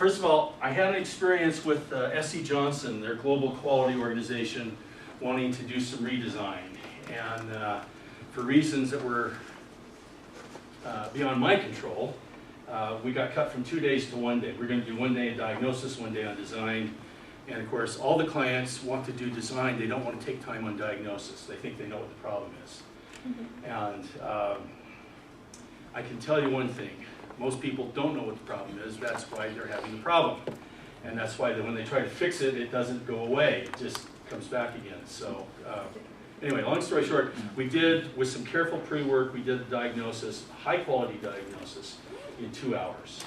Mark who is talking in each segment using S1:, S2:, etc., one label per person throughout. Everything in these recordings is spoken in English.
S1: First of all, I had an experience with S.C. Johnson, their global quality organization, wanting to do some redesign. And for reasons that were beyond my control, we got cut from 2 days to 1 day. We're going to do 1 day of diagnosis, 1 day on design. And of course, all the clients want to do design. They don't want to take time on diagnosis. They think they know what the problem is. And I can tell you one thing. Most people don't know what the problem is. That's why they're having the problem. And that's why when they try to fix it, it doesn't go away. It just comes back again. So anyway, long story short, we did, with some careful pre-work, we did the diagnosis, high quality diagnosis, in 2 hours.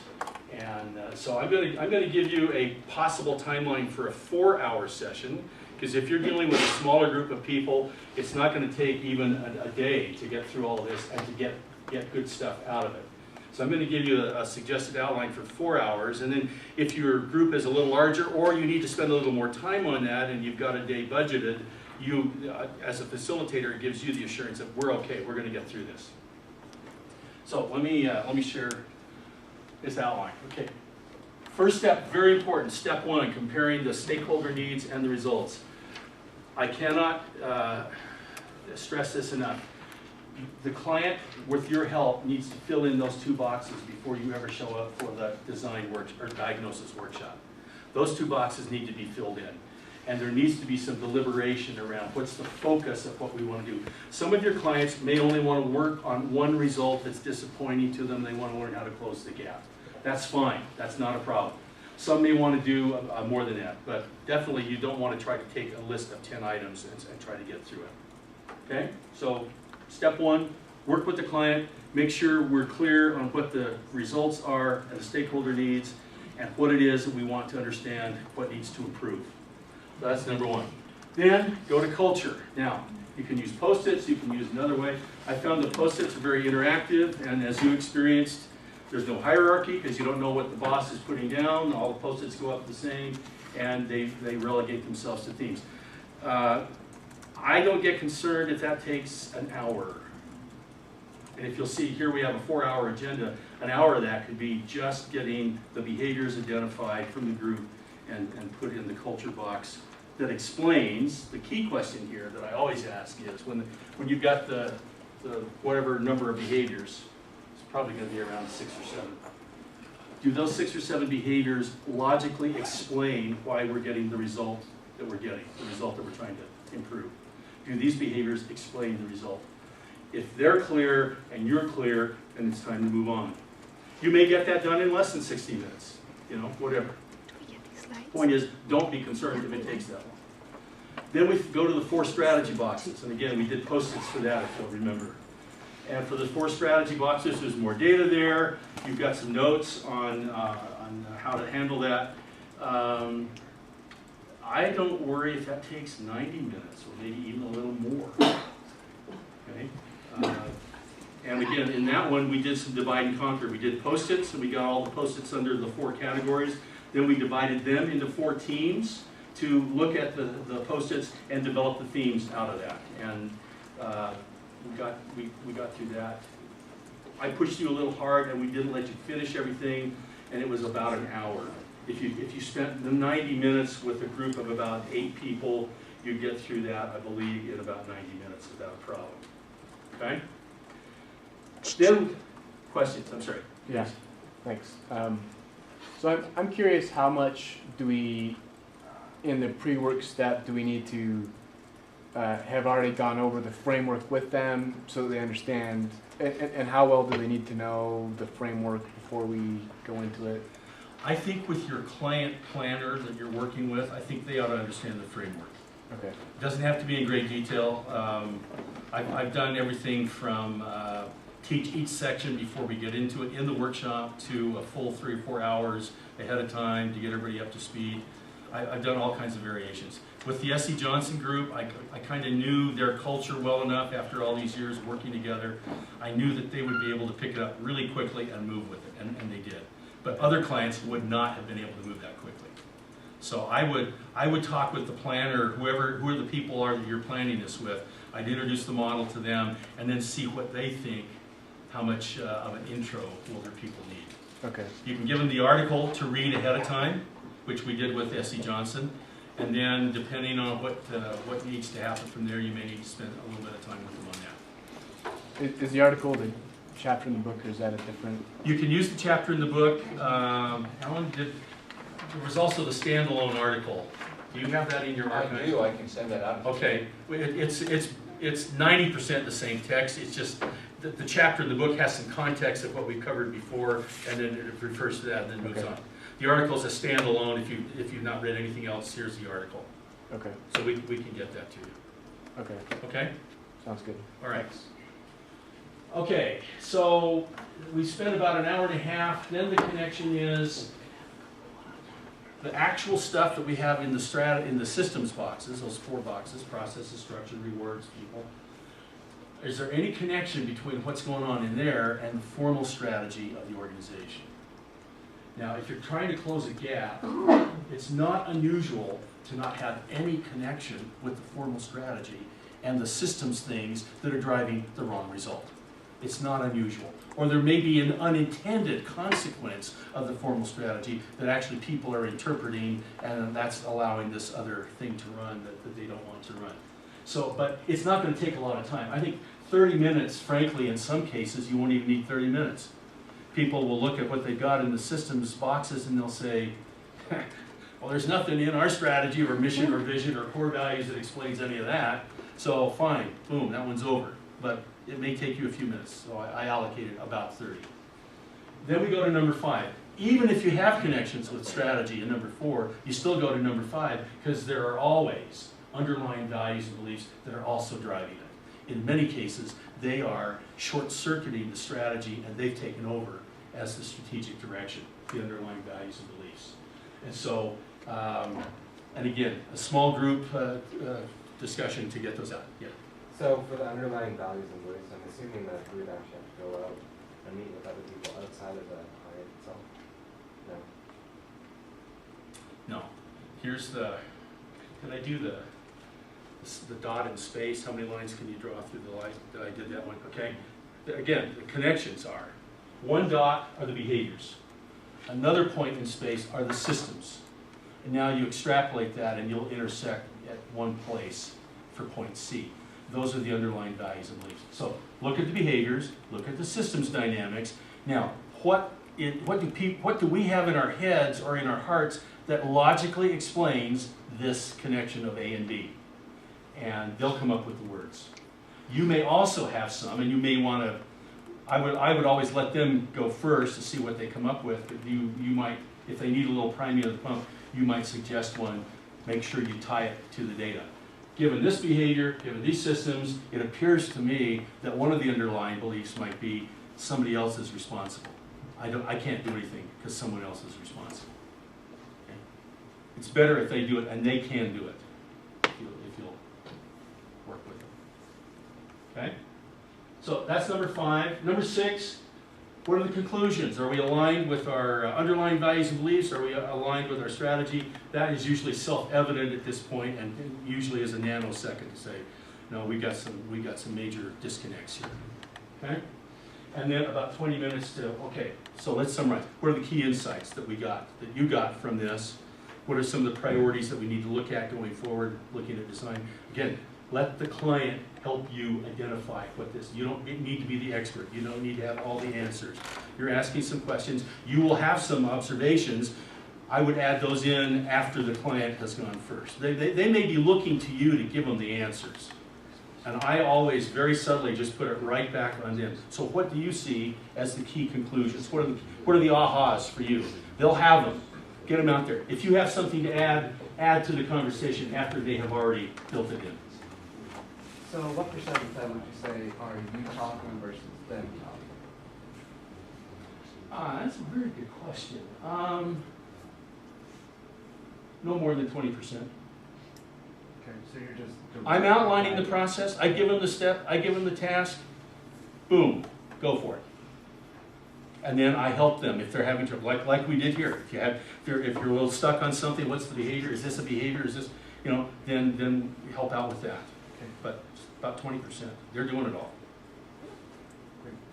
S1: And so I'm going to give you a possible timeline for a 4-hour session, because if you're dealing with a smaller group of people, it's not going to take even a day to get through all of this and to get good stuff out of it. So I'm going to give you a suggested outline for 4 hours, and then if your group is a little larger or you need to spend a little more time on that and you've got a day budgeted, you, as a facilitator, it gives you the assurance that we're okay, we're going to get through this. So let me share this outline. Okay. First step, very important, step 1, comparing the stakeholder needs and the results. I cannot stress this enough. The client, with your help, needs to fill in those 2 boxes before you ever show up for the design work or diagnosis workshop. Those 2 boxes need to be filled in. And there needs to be some deliberation around what's the focus of what we want to do. Some of your clients may only want to work on one result that's disappointing to them. They want to learn how to close the gap. That's fine. That's not a problem. Some may want to do more than that, but definitely you don't want to try to take a list of 10 items and try to get through it. Okay? So step 1, work with the client, make sure we're clear on what the results are and the stakeholder needs and what it is that we want to understand, what needs to improve. So that's number 1. Then go to culture. Now, you can use Post-its, you can use another way. I found the Post-its are very interactive, and as you experienced, there's no hierarchy because you don't know what the boss is putting down. All the Post-its go up the same, and they relegate themselves to themes. I don't get concerned if that takes an hour. And if you'll see here, we have a 4-hour agenda. An hour of that could be just getting the behaviors identified from the group and put in the culture box that explains the key question here that I always ask is when you've got the whatever number of behaviors, it's probably going to be around 6 or 7. Do those 6 or 7 behaviors logically explain why we're getting the result that we're getting, the result that we're trying to improve? Do these behaviors explain the result? If they're clear and you're clear, then it's time to move on. You may get that done in less than 60 minutes, you know, whatever. Point is, don't be concerned if it takes that long. Then we go to the 4 strategy boxes, and again, we did Post-its for that, if you'll remember. And for the 4 strategy boxes, there's more data there. You've got some notes on how to handle that. I don't worry if that takes 90 minutes, or maybe even a little more. Okay? And again, in that one, we did some divide and conquer. We did Post-its, and we got all the Post-its under the 4 categories. Then we divided them into 4 teams to look at the Post-its and develop the themes out of that. And we got through that. I pushed you a little hard, and we didn't let you finish everything, and it was about an hour. If you spent the 90 minutes with a group of about 8 people, you'd get through that, I believe, in about 90 minutes without a problem. Okay? Then, questions? I'm sorry.
S2: Yeah, thanks. So I'm curious, how much do we, in the pre-work step, do we need to have already gone over the framework with them so they understand, and how well do they need to know the framework before we go into it?
S1: I think with your client planner that you're working with, I think they ought to understand the framework.
S2: Okay.
S1: It doesn't have to be in great detail. I've done everything from teach each section before we get into it in the workshop to a full 3 or 4 hours ahead of time to get everybody up to speed. I've done all kinds of variations. With the S.C. Johnson group, I kind of knew their culture well enough after all these years working together. I knew that they would be able to pick it up really quickly and move with it, and they did. But other clients would not have been able to move that quickly. So I would talk with the planner, who the people are that you're planning this with. I'd introduce the model to them and then see what they think, how much of an intro will their people need.
S2: Okay.
S1: You can give them the article to read ahead of time, which we did with S.E. Johnson, and then depending on what needs to happen from there, you may need to spend a little bit of time with them on that.
S2: Is the article the chapter in the book, or is that a different?
S1: You can use the chapter in the book. Alan did. There was also the standalone article. Do you have that in your archive?
S3: I do. I can send that out.
S1: Okay. It's 90% the same text. It's just the chapter in the book has some context of what we covered before, and then it refers to that and then moves
S2: Okay.
S1: on. The article is a standalone. If you've not read anything else, here's the article.
S2: Okay.
S1: So we can get that to you.
S2: Okay.
S1: Okay?
S2: Sounds good.
S1: All right.
S2: Thanks.
S1: Okay, so we spent about an hour and a half. Then the connection is the actual stuff that we have in the systems boxes, those 4 boxes: processes, structure, rewards, people. Is there any connection between what's going on in there and the formal strategy of the organization? Now, if you're trying to close a gap, it's not unusual to not have any connection with the formal strategy and the systems things that are driving the wrong result. It's not unusual. Or there may be an unintended consequence of the formal strategy that actually people are interpreting, and that's allowing this other thing to run that they don't want to run. So, but it's not going to take a lot of time. I think 30 minutes, frankly, in some cases, you won't even need 30 minutes. People will look at what they've got in the systems boxes and they'll say, well, there's nothing in our strategy or mission or vision or core values that explains any of that. So fine, boom, that one's over. But it may take you a few minutes, so I allocated about 30. Then we go to number 5. Even if you have connections with strategy in number 4, you still go to number 5 because there are always underlying values and beliefs that are also driving it. In many cases, they are short-circuiting the strategy and they've taken over as the strategic direction, the underlying values and beliefs. And so, and again, a small group discussion to get those out. Yeah.
S3: So for the underlying values and beliefs, I'm assuming that we would actually have to go out and meet with other people outside of the client itself. No.
S1: No. Here's the, can I do the dot in space? How many lines can you draw through the line? I did that one, okay? Again, the connections are, 1 dot are the behaviors. Another point in space are the systems. And now you extrapolate that and you'll intersect at one place for point C. Those are the underlying values and beliefs. So look at the behaviors, look at the systems dynamics. Now, what do we have in our heads or in our hearts that logically explains this connection of A and B? And they'll come up with the words. You may also have some, and you may want to, I would always let them go first to see what they come up with, but you might, if they need a little priming of the pump, you might suggest one, make sure you tie it to the data. Given this behavior, given these systems, it appears to me that one of the underlying beliefs might be somebody else is responsible. I can't do anything because someone else is responsible. Okay? It's better if they do it and they can do it, if you'll work with them. Okay? So that's number 5. Number 6, what are the conclusions? Are we aligned with our underlying values and beliefs? Are we aligned with our strategy? That is usually self-evident at this point, and usually is a nanosecond to say, no, we got some major disconnects here. Okay? And then about 20 minutes to, okay, so let's summarize. What are the key insights that we got, that you got from this? What are some of the priorities that we need to look at going forward, looking at design? Again, let the client help you identify what this, you don't need to be the expert. You don't need to have all the answers. You're asking some questions. You will have some observations. I would add those in after the client has gone first. They may be looking to you to give them the answers. And I always very subtly just put it right back on them. So what do you see as the key conclusions? What are the ahas for you? They'll have them. Get them out there. If you have something to add to the conversation after they have already built it in.
S4: So what percent of the time would you say are you talking versus them talking?
S1: That's a very good question. No more than 20%.
S4: Okay, so you're just...
S1: I'm outlining the process. I give them the step. I give them the task. Boom, go for it. And then I help them if they're having trouble, like we did here. If you're a little stuck on something, what's the behavior? Is this a behavior? Is this, then help out with that.
S4: Okay.
S1: But about 20%. They're doing it all.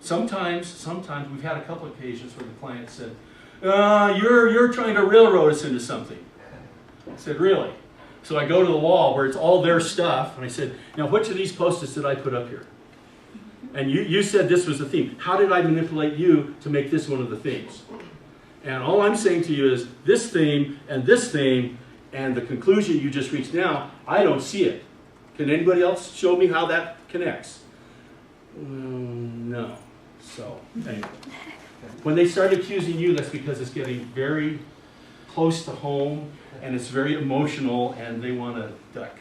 S1: Sometimes we've had a couple of occasions where the client said, you're trying to railroad us into something. I said, really? So I go to the wall where it's all their stuff, and I said, now which of these post-its did I put up here? And you said this was the theme. How did I manipulate you to make this one of the themes? And all I'm saying to you is this theme, and the conclusion you just reached now, I don't see it. Can anybody else show me how that connects? No. So, anyway. When they start accusing you, that's because it's getting very close to home, and it's very emotional, and they want to duck.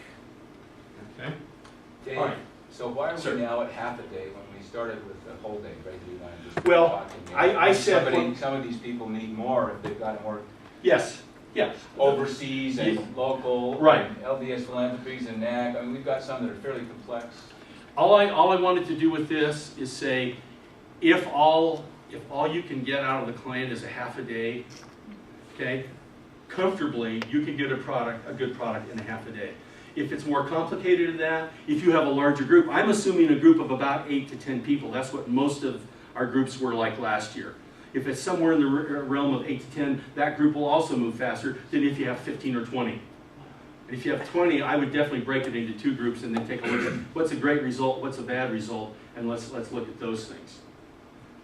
S1: Okay?
S5: Dave,
S1: All right.
S5: so why are
S1: Sir.
S5: we now at half a day when we started with the whole day, regular time? Just
S1: Well,
S5: talking?
S1: I said
S5: some of these people need more if they've got to work
S1: yes, yeah.
S5: overseas and local,
S1: Right.
S5: and LDS philanthropies and NAG. I mean, we've got some that are fairly complex.
S1: All I wanted to do with this is say, if all you can get out of the client is a half a day, okay, comfortably you can get a good product in a half a day. If it's more complicated than that, if you have a larger group, I'm assuming a group of about 8 to 10 people. That's what most of our groups were like last year. If it's somewhere in the realm of 8 to 10, that group will also move faster than if you have 15 or 20. And if you have 20, I would definitely break it into 2 groups and then take a look at what's a great result, what's a bad result, and let's look at those things.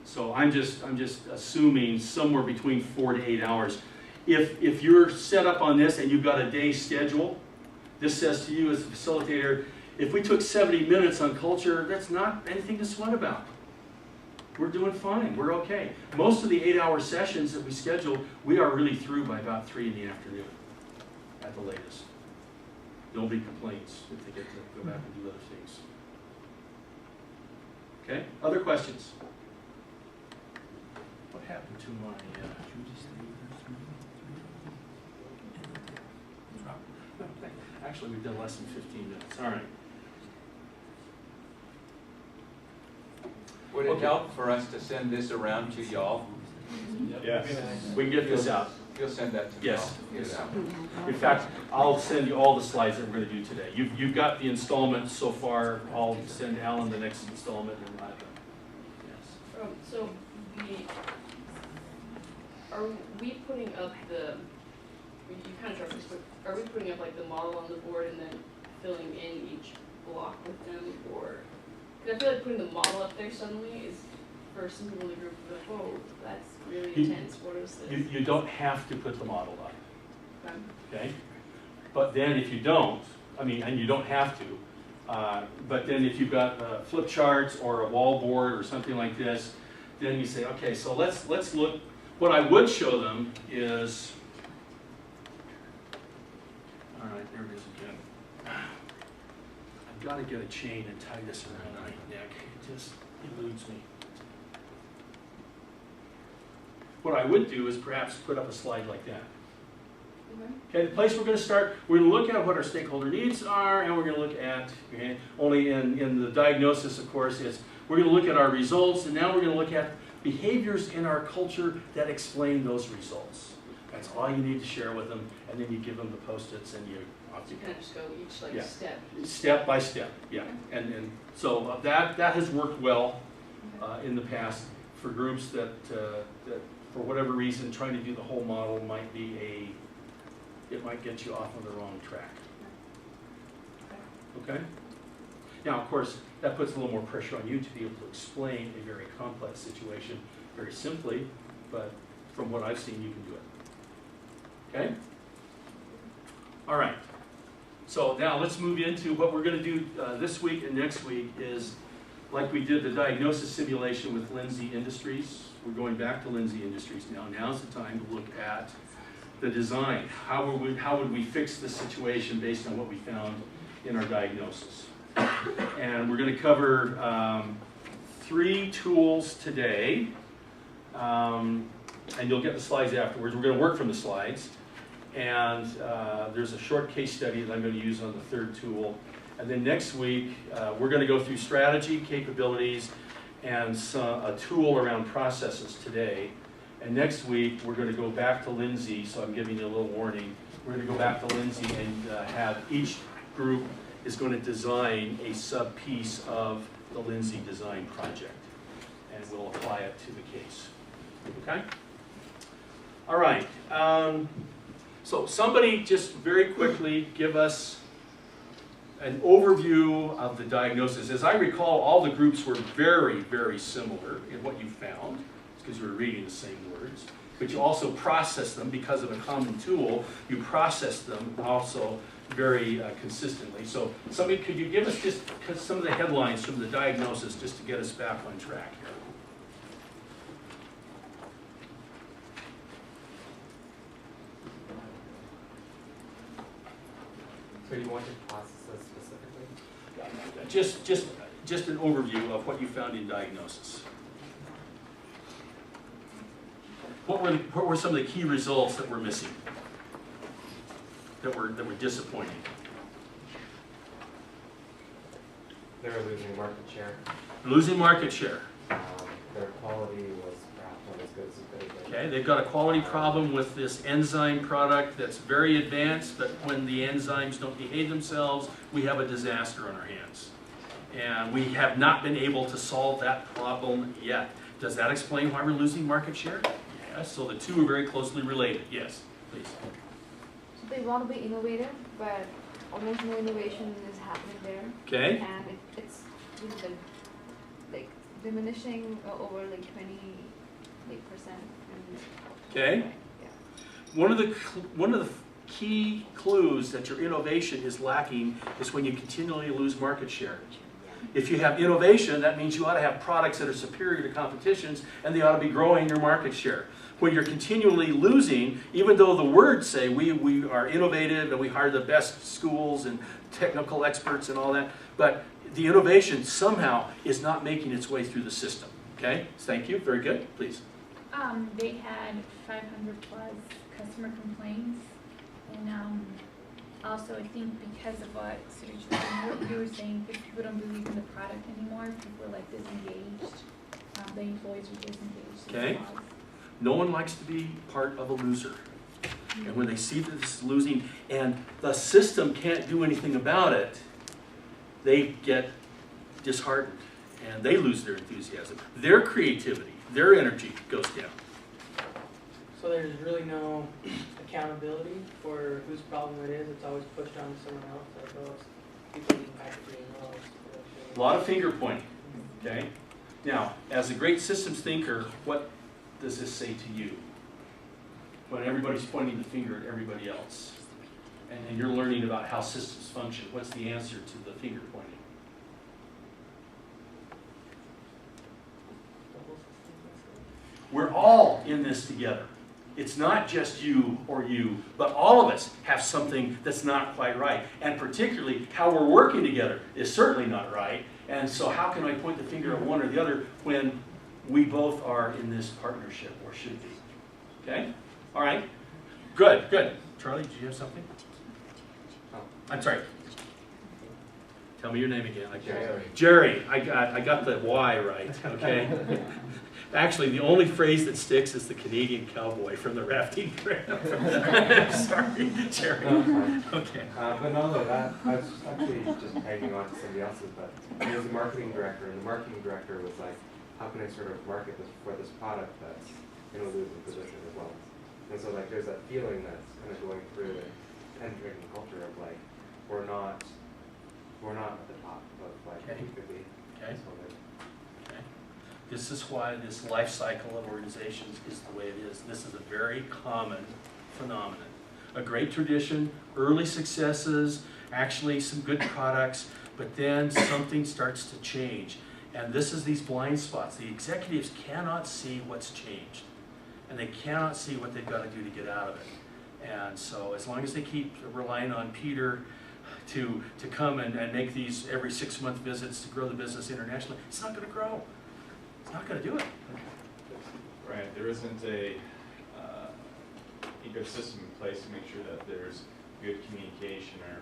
S1: So I'm just assuming somewhere between 4 to 8 hours. If you're set up on this and you've got a day schedule, this says to you as a facilitator, if we took 70 minutes on culture, that's not anything to sweat about. We're doing fine, we're okay. Most of the 8-hour sessions that we schedule, we are really through by about 3 in the afternoon, at the latest. Nobody complains if they get to go back and do other things. Okay, other questions? What happened to my, actually we've done less than 15 minutes, all right.
S5: Would it
S1: Okay.
S5: help for us to send this around to y'all?
S1: Yes, we can get this out.
S5: You'll send that to me.
S1: Yes.
S5: I'll get it out.
S1: In fact, I'll send you all the slides that we're going to do today. You've got the installment so far. I'll send Alan the next installment. And yes.
S6: So are we putting up you kind of referenced, but are we putting up like the model on the board and then filling in each block with them, or? Because I feel like putting the model up there suddenly is, for some people in the group, like, whoa, that's really intense. What is this?
S1: You don't have to put the model up,
S6: Okay.
S1: okay? But then if you don't, and you don't have to, but then if you've got flip charts or a wall board or something like this, then you say, okay, so let's look. What I would show them is, all right, there it is again. I've got to get a chain and tie this around my neck. It just eludes me. What I would do is perhaps put up a slide like that. Okay, the place we're going to start, we're going to look at what our stakeholder needs are, and we're going to look at, only in the diagnosis, of course, is we're going to look at our results, and now we're going to look at behaviors in our culture that explain those results. That's all you need to share with them, and then you give them the Post-its, and you off you
S6: Kind of just go each
S1: Yeah.
S6: step.
S1: Step by step, yeah. And so that has worked well in the past for groups that for whatever reason, trying to do the whole model might be it might get you off on the wrong track. Okay? Now, of course, that puts a little more pressure on you to be able to explain a very complex situation very simply, but from what I've seen, you can do it. Okay? All right. So now let's move into what we're going to do this week and next week is, like we did the diagnosis simulation with Lindsay Industries. We're going back to Lindsay Industries now. Now's the time to look at the design. How would we fix the situation based on what we found in our diagnosis? And we're going to cover 3 tools today. And you'll get the slides afterwards. We're going to work from the slides. And there's a short case study that I'm going to use on the 3rd tool. And then next week, we're going to go through strategy, capabilities, and a tool around processes today. And next week, we're going to go back to Lindsay, so I'm giving you a little warning. We're going to go back to Lindsay and have each group is going to design a sub-piece of the Lindsay design project. and we'll apply it to the case. Okay? All right. So somebody just very quickly give us an overview of the diagnosis. As I recall, all the groups were very, very similar in what you found. It's because you were reading the same words. But you also process them because of a common tool. You process them also very consistently. So somebody, could you give us just some of the headlines from the diagnosis just to get us back on track here?
S3: So you want to process this specifically?
S1: Just an overview of what you found in diagnosis. What were some of the key results that were missing? That were disappointing?
S3: They were losing market share.
S1: Losing market share.
S3: Their quality was perhaps not as good as it could have been.
S1: Okay, they've got a quality problem with this enzyme product that's very advanced, but when the enzymes don't behave themselves, we have a disaster on our hands. And we have not been able to solve that problem yet. Does that explain why we're losing market share? Yes, so the two are very closely related. Yes, please.
S7: So they want to be innovative, but almost no innovation is happening there.
S1: Okay.
S7: And it's really been like diminishing over like 20%.
S1: Okay.
S7: Yeah.
S1: One of the key clues that your innovation is lacking is when you continually lose market share. If you have innovation, that means you ought to have products that are superior to competitions, and they ought to be growing your market share. When you're continually losing, even though the words say we are innovative and we hire the best schools and technical experts and all that, but the innovation somehow is not making its way through the system. Okay? Thank you. Very good. Please.
S8: They had 500 plus customer complaints, and also I think because of what you were saying, people don't believe in the product anymore. People are like disengaged. The employees are disengaged.
S1: Okay. No one likes to be part of a loser. And when they see that this is losing and the system can't do anything about it, they get disheartened and they lose their enthusiasm. Their creativity, their energy goes down.
S9: So there's really no accountability for whose problem it is. It's always pushed on to someone else. Like, oh, it's people eating packaging. Oh, it's
S1: A lot of finger pointing. Okay? Now, as a great systems thinker, what does this say to you? When everybody's pointing the finger at everybody else, and you're learning about how systems function, what's the answer to the finger pointing? We're all in this together. It's not just you or you, but all of us have something that's not quite right. And particularly, how we're working together is certainly not right. And so how can I point the finger at one or the other when we both are in this partnership, or should be? Okay? All right? Good, good. Charlie, did you have something? Oh, I'm sorry. Tell me your name again. Jerry. I got the Y right, okay? Actually, the only phrase that sticks is the Canadian cowboy from the rafting trip. Sorry, Jerry.
S3: No,
S1: okay.
S3: But no, that I was actually just hanging on to somebody else's, but he was a marketing director, and the marketing director was like, how can I sort of market this for this product that's in a losing position as well? And so like there's that feeling that's kind of going through and penetrating the culture of like, we're not at the top of like we could be.
S1: Okay. This is why this life cycle of organizations is the way it is. This is a very common phenomenon. A great tradition, early successes, actually some good products, but then something starts to change. And this is these blind spots. The executives cannot see what's changed. And they cannot see what they've got to do to get out of it. And so as long as they keep relying on Peter to come and make these every 6-month visits to grow the business internationally, it's not going to grow. It's not going to do it.
S10: Right. There isn't a ecosystem in place to make sure that there's good communication or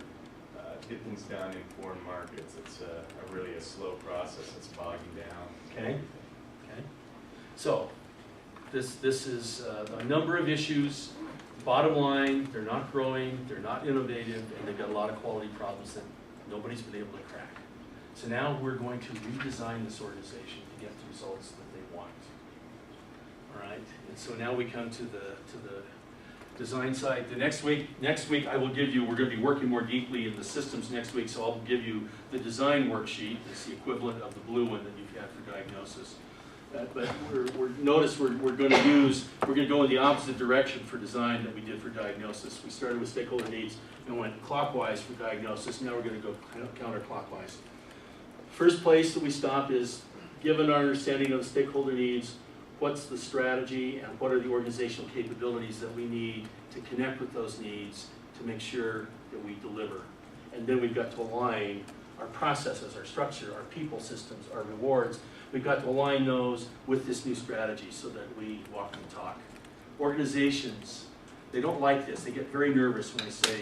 S10: get things done in foreign markets. It's really a slow process that's bogging down.
S1: Okay. Okay. So this is a number of issues. Bottom line, they're not growing, they're not innovative, and they've got a lot of quality problems that nobody's been able to crack. So now we're going to redesign this organization to get the results that they want. All right, and so now we come to the design side. The next week I will give you, we're going to be working more deeply in the systems next week, so I'll give you the design worksheet. It's the equivalent of the blue one that you've had for diagnosis. But notice we're going to go in the opposite direction for design that we did for diagnosis. We started with stakeholder needs and went clockwise for diagnosis. Now we're going to go counterclockwise. First place that we stop is, given our understanding of the stakeholder needs, what's the strategy and what are the organizational capabilities that we need to connect with those needs to make sure that we deliver. And then we've got to align our processes, our structure, our people systems, our rewards. We've got to align those with this new strategy so that we walk and talk. Organizations, they don't like this. They get very nervous when I say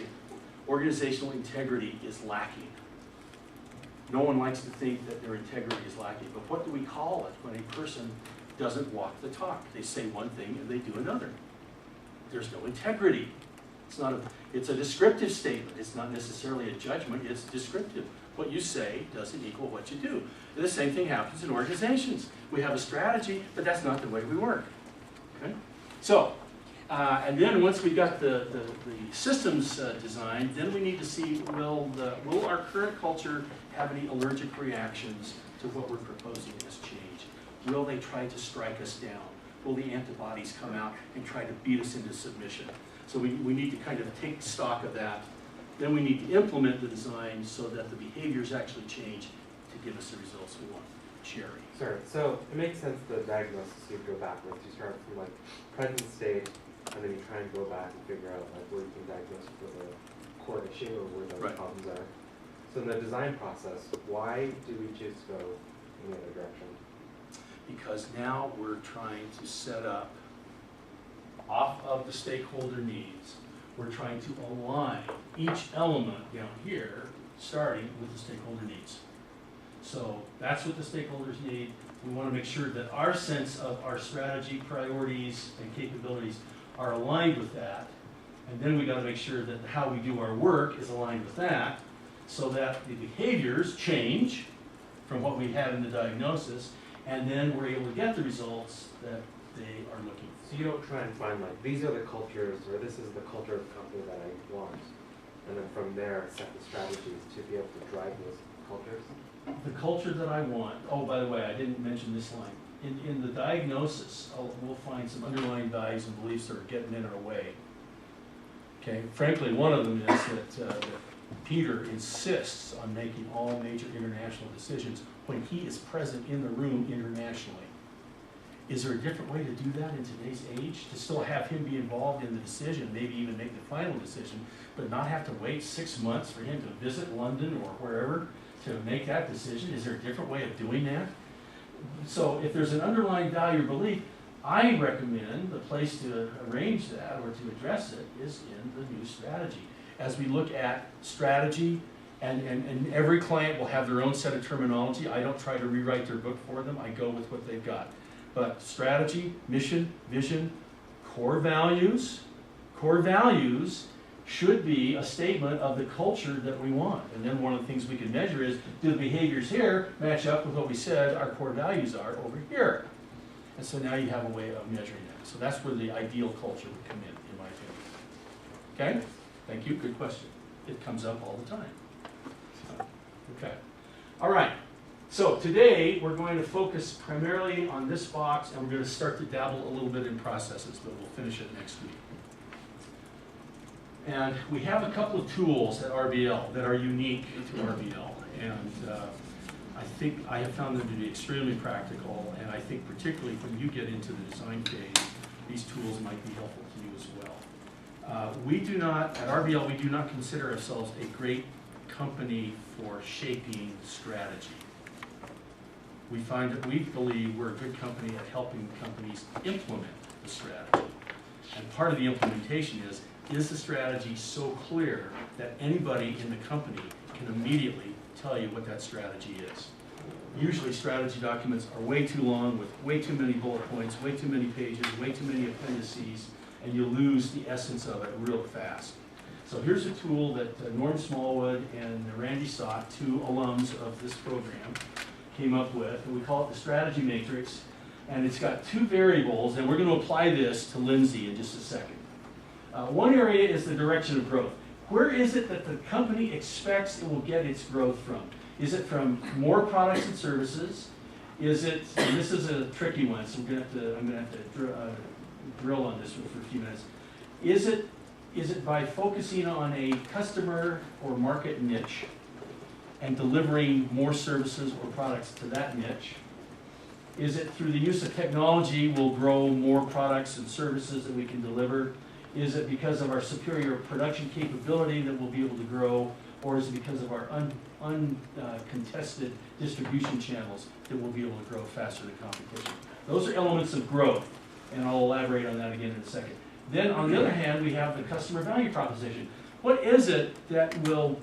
S1: organizational integrity is lacking. No one likes to think that their integrity is lacking. But what do we call it when a person doesn't walk the talk? They say one thing and they do another. There's no integrity. It's a descriptive statement. It's not necessarily a judgment. It's descriptive. What you say doesn't equal what you do. And the same thing happens in organizations. We have a strategy, but that's not the way we work. Okay? So, and then once we've got the systems designed, then we need to see, will our current culture have any allergic reactions to what we're proposing as change? Will they try to strike us down? Will the antibodies come out and try to beat us into submission? So we need to kind of take stock of that. Then we need to implement the design so that the behaviors actually change to give us the results we want. Jerry.
S3: Sorry, so it makes sense the diagnosis you go backwards. You start from like present state, and then you try and go back and figure out like where you can diagnose for the core issue or where the problems are. So in the design process, why do we choose to go in the other direction?
S1: Because now we're trying to set up, off of the stakeholder needs, we're trying to align each element down here, starting with the stakeholder needs. So that's what the stakeholders need. We want to make sure that our sense of our strategy, priorities, and capabilities are aligned with that. And then we got to make sure that how we do our work is aligned with that, so that the behaviors change from what we had in the diagnosis, and then we're able to get the results that they are looking for.
S3: So you don't try and find like, these are the cultures, or this is the culture of the company that I want, and then from there set the strategies to be able to drive those cultures?
S1: The culture that I want, oh, by the way, I didn't mention this line. In the diagnosis, we'll find some underlying values and beliefs that are getting in our way. Okay, frankly, one of them is that Peter insists on making all major international decisions when he is present in the room internationally. Is there a different way to do that in today's age? To still have him be involved in the decision, maybe even make the final decision, but not have to wait 6 months for him to visit London or wherever to make that decision? Is there a different way of doing that? So if there's an underlying value or belief, I recommend the place to arrange that or to address it is in the new strategy. As we look at strategy, and every client will have their own set of terminology. I don't try to rewrite their book for them. I go with what they've got. But strategy, mission, vision, core values should be a statement of the culture that we want. And then one of the things we can measure is, do the behaviors here match up with what we said our core values are over here? And so now you have a way of measuring that. So that's where the ideal culture would come in my opinion. Okay? Thank you, good question. It comes up all the time. Okay. All right. So today we're going to focus primarily on this box, and we're going to start to dabble a little bit in processes, but we'll finish it next week. And we have a couple of tools at RBL that are unique to RBL, and I think I have found them to be extremely practical, and I think particularly when you get into the design phase, these tools might be helpful to you as well. We do not, at RBL, we do not consider ourselves a great company for shaping strategy. We find that we believe we're a good company at helping companies implement the strategy. And part of the implementation is the strategy so clear that anybody in the company can immediately tell you what that strategy is? Usually strategy documents are way too long with way too many bullet points, way too many pages, way too many appendices, and you lose the essence of it real fast. So here's a tool that Norm Smallwood and Randy Stott, two alums of this program, came up with, and we call it the strategy matrix. And it's got two variables, and we're going to apply this to Lindsay in just a second. One area is the direction of growth. Where is it that the company expects it will get its growth from? Is it from more products and services? Is it, and this is a tricky one, so I'm going to have to drill on this one for a few minutes. Is it by focusing on a customer or market niche and delivering more services or products to that niche? Is it through the use of technology we'll grow more products and services that we can deliver? Is it because of our superior production capability that we'll be able to grow? Or is it because of our uncontested distribution channels that we'll be able to grow faster than competition? Those are elements of growth, and I'll elaborate on that again in a second. Then on the other hand, we have the customer value proposition. What is it that will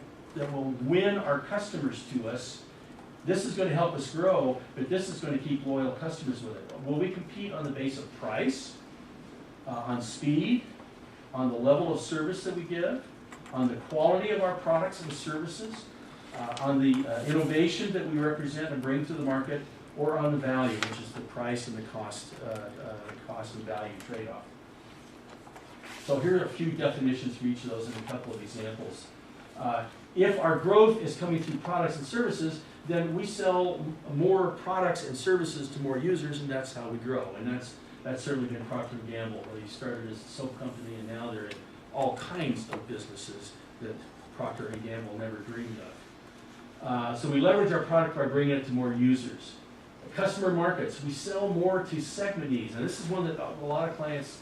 S1: win our customers to us? This is going to help us grow, but this is going to keep loyal customers with it. Will we compete on the base of price, on speed, on the level of service that we give, on the quality of our products and services, on the innovation that we represent and bring to the market, or on the value, which is the price and the cost and value trade-off? So here are a few definitions for each of those and a couple of examples. If our growth is coming through products and services, then we sell more products and services to more users, and that's how we grow. And that's certainly been Procter & Gamble, where they started as a soap company, and now they're in all kinds of businesses that Procter & Gamble never dreamed of. So we leverage our product by bringing it to more users. Customer markets, we sell more to segment needs. And this is one that a lot of clients,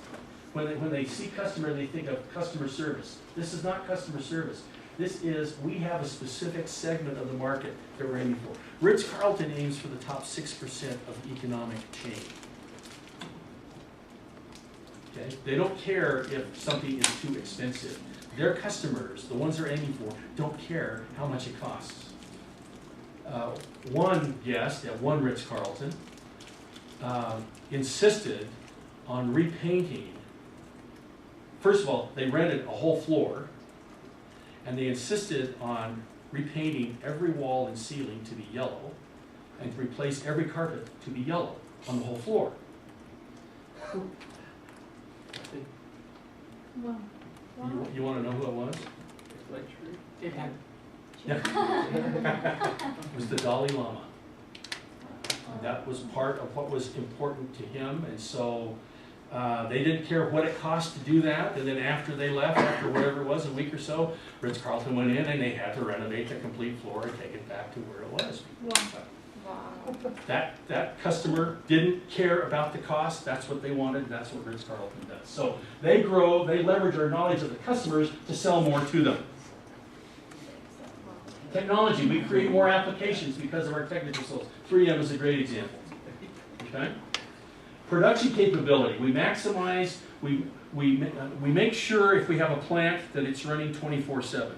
S1: when they see customer, they think of customer service. This is not customer service. This is, we have a specific segment of the market that we're aiming for. Ritz-Carlton aims for the top 6% of economic change. Okay? They don't care if something is too expensive. Their customers, the ones they're aiming for, don't care how much it costs. One guest at one Ritz-Carlton insisted on repainting. First of all, they rented a whole floor, and they insisted on repainting every wall and ceiling to be yellow, and to replace every carpet to be yellow on the whole floor.
S8: Wow.
S1: You want to know who it was?
S9: It had
S1: It was the Dalai Lama. That was part of what was important to him, and so they didn't care what it cost to do that. And then after they left, after whatever it was, a week or so, Ritz-Carlton went in and they had to renovate the complete floor and take it back to where it was.
S8: Wow.
S1: That customer didn't care about the cost. That's what they wanted. That's what Ritz-Carlton does. So they grow, they leverage our knowledge of the customers to sell more to them. Technology, we create more applications because of our technical skills. 3M is a great example. Okay? Production capability, we maximize, we make sure if we have a plant that it's running 24/7.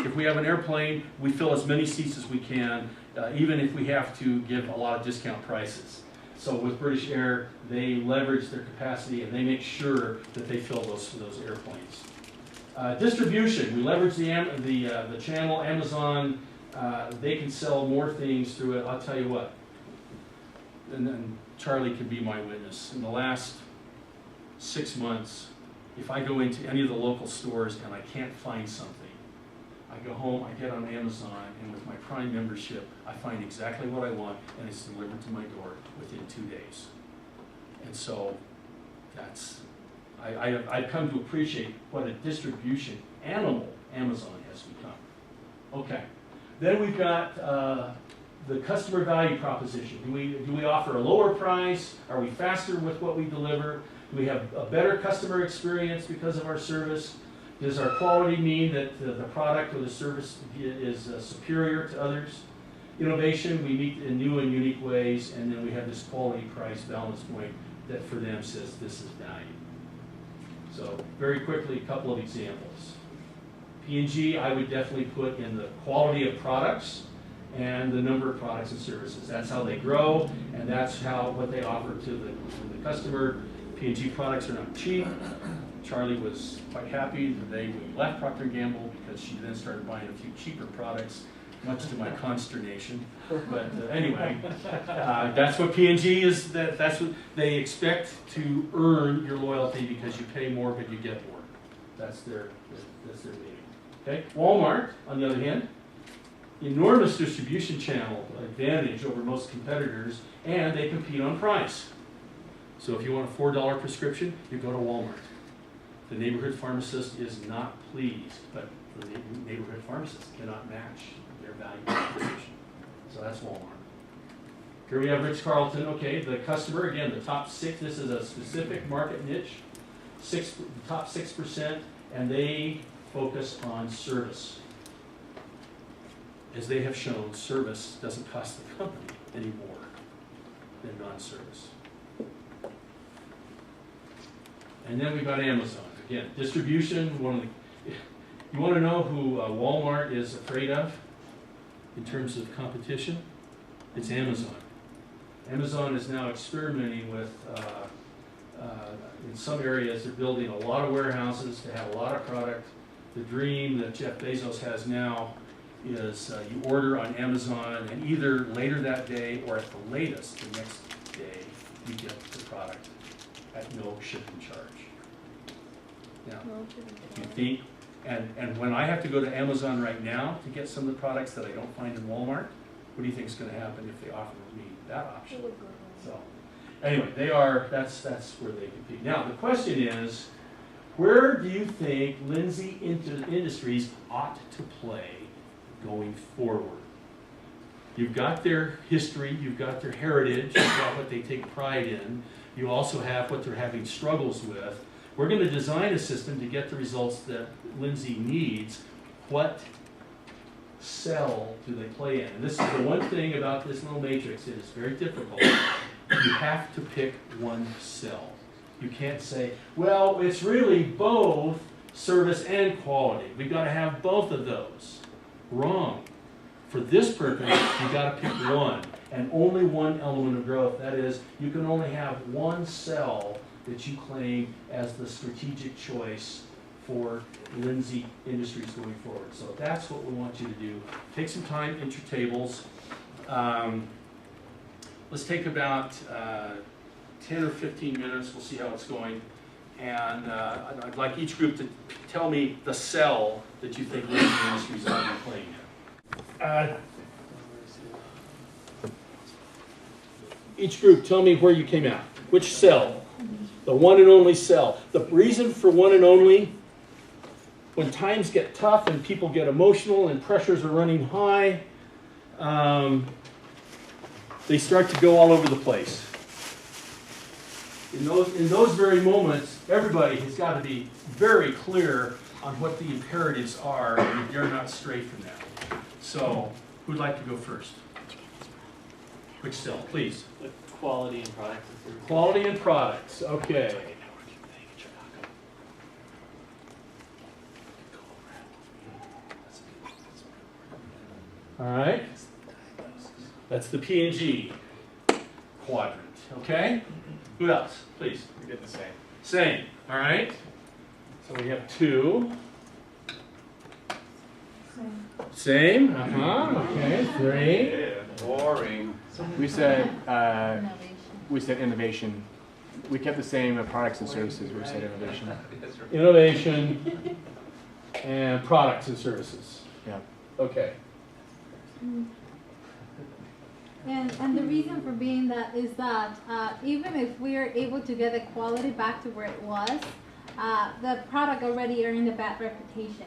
S1: If we have an airplane, we fill as many seats as we can, even if we have to give a lot of discount prices. So with British Air, they leverage their capacity and they make sure that they fill those airplanes. Distribution, we leverage the channel, Amazon, they can sell more things through it. I'll tell you what, and then Charlie can be my witness. In the last 6 months, if I go into any of the local stores and I can't find something, I go home, I get on Amazon, and with my Prime membership, I find exactly what I want, and it's delivered to my door within 2 days. And so that's, I've come to appreciate what a distribution animal Amazon has become. Okay, then we've got the customer value proposition. Do we offer a lower price? Are we faster with what we deliver? Do we have a better customer experience because of our service? Does our quality mean that the product or the service is superior to others? Innovation, we meet in new and unique ways, and then we have this quality price balance point that for them says this is value. So very quickly, a couple of examples. P&G, I would definitely put in the quality of products and the number of products and services. That's how they grow, and that's what they offer to the customer. P&G products are not cheap. Charlie was quite happy the day we left Procter & Gamble because she then started buying a few cheaper products much to my consternation. But anyway, that's what P&G is. That's what they expect to earn your loyalty because you pay more but you get more. That's their meaning. Okay. Walmart, on the other hand, enormous distribution channel advantage over most competitors, and they compete on price. So if you want a $4 prescription, you go to Walmart. The neighborhood pharmacist is not pleased, but the neighborhood pharmacist cannot match their value proposition. So that's Walmart. Here we have Ritz-Carlton. Okay, the customer, again, the top 6, this is a specific market niche, top 6%, and they focus on service. As they have shown, service doesn't cost the company any more than non-service. And then we've got Amazon. Again, distribution, you want to know who Walmart is afraid of in terms of competition? It's Amazon. Amazon is now experimenting with, in some areas, they're building a lot of warehouses to have a lot of product. The dream that Jeff Bezos has now is you order on Amazon, and either later that day or at the latest the next day, you get the product at no shipping charge. Now, if you think, and when I have to go to Amazon right now to get some of the products that I don't find in Walmart, what do you think is going to happen if they offer me that option? So, anyway, that's where they compete. Now, the question is, where do you think Lindsay Industries ought to play going forward? You've got their history, you've got their heritage, you've got what they take pride in. You also have what they're having struggles with. We're going to design a system to get the results that Lindsay needs. What cell do they play in? And this is the one thing about this little matrix. It is very difficult. You have to pick one cell. You can't say, well, it's really both service and quality. We've got to have both of those. Wrong. For this purpose, you've got to pick one, and only one element of growth. That is, you can only have one cell that you claim as the strategic choice for Lindsay Industries going forward. So that's what we want you to do. Take some time, enter tables. Let's take about 10 or 15 minutes. We'll see how it's going. And I'd like each group to tell me the cell that you think Lindsay Industries ought to be playing in. Each group, tell me where you came out. Which cell? The one and only cell. The reason for one and only, when times get tough and people get emotional and pressures are running high, they start to go all over the place. In those very moments, everybody has got to be very clear on what the imperatives are, and you dare not stray from that. So, who'd like to go first? Which cell, please?
S11: Quality and products.
S1: Quality and products, okay. All right. That's the P&G quadrant, okay? Who else, please?
S10: We did the same.
S1: Same, all right? So we have 2. Same, okay, 3.
S10: Yeah, boring.
S2: We said innovation. We kept the same products and services. We said innovation.
S1: Innovation and products and services.
S2: Yeah.
S1: Okay.
S12: And the reason for being that is that even if we are able to get the quality back to where it was, the product already earned a bad reputation.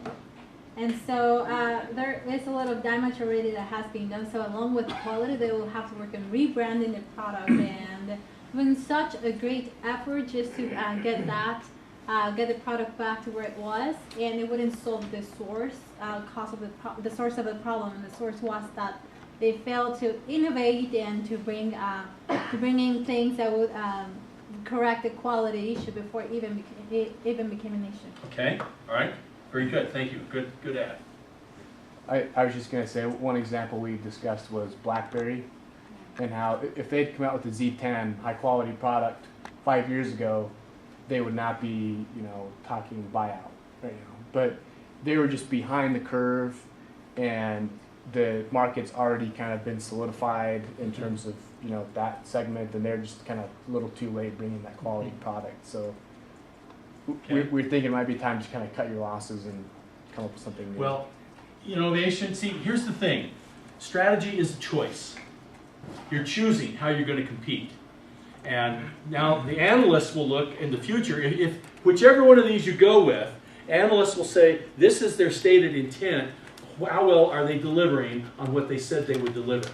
S12: And so there is a lot of damage already that has been done. So along with quality, they will have to work on rebranding the product and doing such a great effort just to get the product back to where it was, and it wouldn't solve the source cause of the source of the problem. And the source was that they failed to innovate and to bring in things that would correct the quality issue before it even became an issue.
S1: Okay, all right. Very good, thank you. Good ad.
S2: I was just going to say, one example we discussed was BlackBerry, and how if they'd come out with the Z10 high quality product 5 years ago, they would not be, talking buyout right now. But they were just behind the curve, and the market's already kind of been solidified in terms of, you know, that segment, and they're just kind of a little too late bringing that quality product. So
S1: Okay.
S2: we're thinking it might be time to kind of cut your losses and come up with something new.
S1: Well, innovation, see, here's the thing. Strategy is a choice. You're choosing how you're going to compete. And now the analysts will look in the future, if whichever one of these you go with, analysts will say, this is their stated intent, how well are they delivering on what they said they would deliver?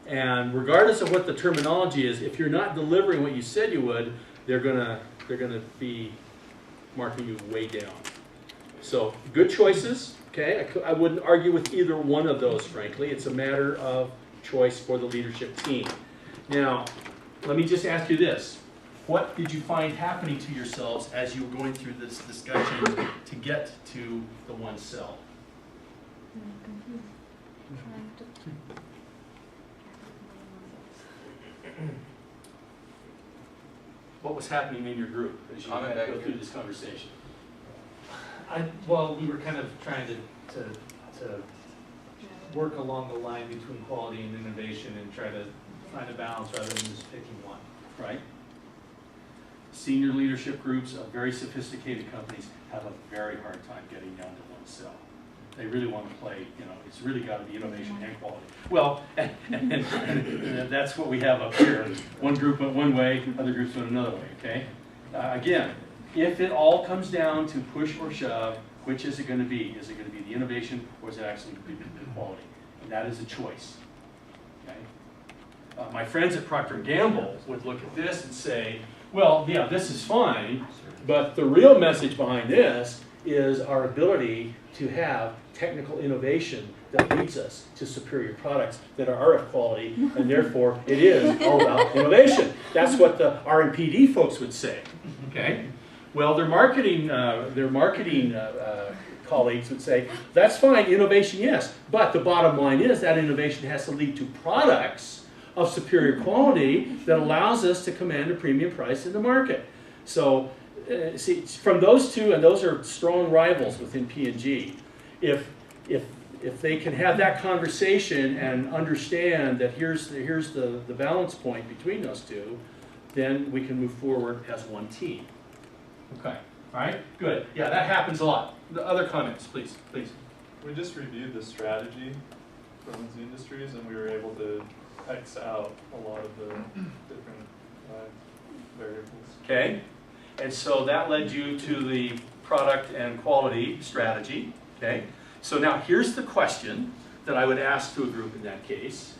S1: And regardless of what the terminology is, if you're not delivering what you said you would, they're gonna be marking you way down. So good choices, okay? I wouldn't argue with either one of those, frankly. It's a matter of choice for the leadership team. Now, let me just ask you this. What did you find happening to yourselves as you were going through this discussion to get to the one cell? What was happening in your group as you had to go through this conversation?
S11: Well, we were kind of trying to work along the line between quality and innovation and try to find a balance rather than just picking one.
S1: Right? Senior leadership groups of very sophisticated companies have a very hard time getting down to one cell. They really want to play, it's really got to be innovation and quality. Well, and that's what we have up here. One group went one way, other groups went another way, okay? Again, if it all comes down to push or shove, which is it going to be? Is it going to be the innovation, or is it actually going to be the quality? And that is a choice, okay? My friends at Procter & Gamble would look at this and say, well, yeah, this is fine, but the real message behind this is our ability to have technical innovation that leads us to superior products that are RF quality, and therefore it is all about innovation. That's what the R&PD folks would say, okay? Well, their marketing colleagues would say, that's fine, innovation, yes, but the bottom line is that innovation has to lead to products of superior quality that allows us to command a premium price in the market. So, see, from those two, and those are strong rivals within P&G, if they can have that conversation and understand that here's the balance point between those two, then we can move forward as one team. Okay, all right, good. Yeah, that happens a lot. The other comments, please.
S13: We just reviewed the strategy for these industries, and we were able to X out a lot of the different variables.
S1: Okay, and so that led you to the product and quality strategy. Okay, so now here's the question that I would ask to a group in that case.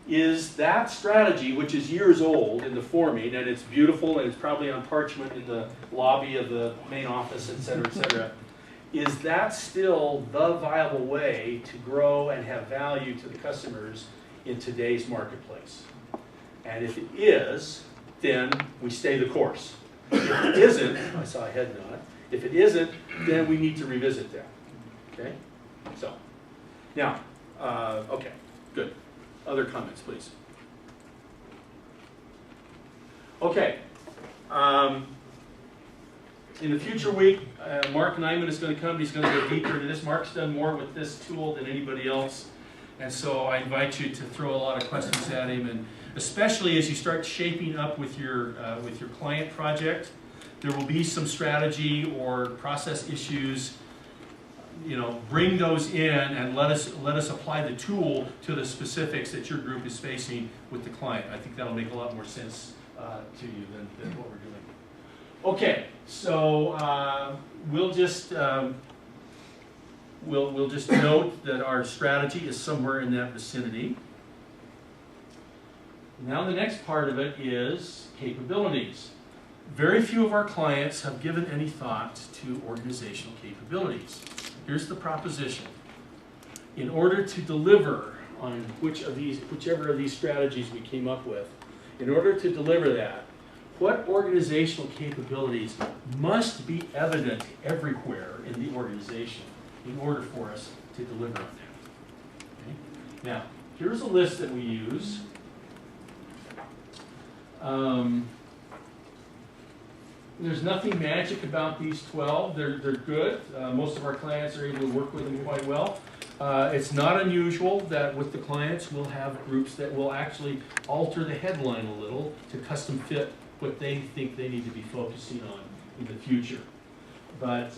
S1: Is that strategy, which is years old in the forming, and it's beautiful, and it's probably on parchment in the lobby of the main office, et cetera, is that still the viable way to grow and have value to the customers in today's marketplace? And if it is, then we stay the course. If it isn't, I saw a head nod, if it isn't, then we need to revisit that. Okay? So, now, okay, good. Other comments, please. Okay. In the future week, Mark Nyman is going to come. He's going to go deeper into this. Mark's done more with this tool than anybody else. And so I invite you to throw a lot of questions at him, and especially as you start shaping up with your client project, there will be some strategy or process issues. Bring those in and let us apply the tool to the specifics that your group is facing with the client. I think that'll make a lot more sense to you than what we're doing. Okay, so we'll just note that our strategy is somewhere in that vicinity. Now the next part of it is capabilities. Very few of our clients have given any thought to organizational capabilities. Here's the proposition. In order to deliver on whichever of these strategies we came up with, in order to deliver that, what organizational capabilities must be evident everywhere in the organization in order for us to deliver on that? Okay? Now, here's a list that we use. There's nothing magic about these 12. They're good. Most of our clients are able to work with them quite well. It's not unusual that with the clients, we'll have groups that will actually alter the headline a little to custom fit what they think they need to be focusing on in the future. But,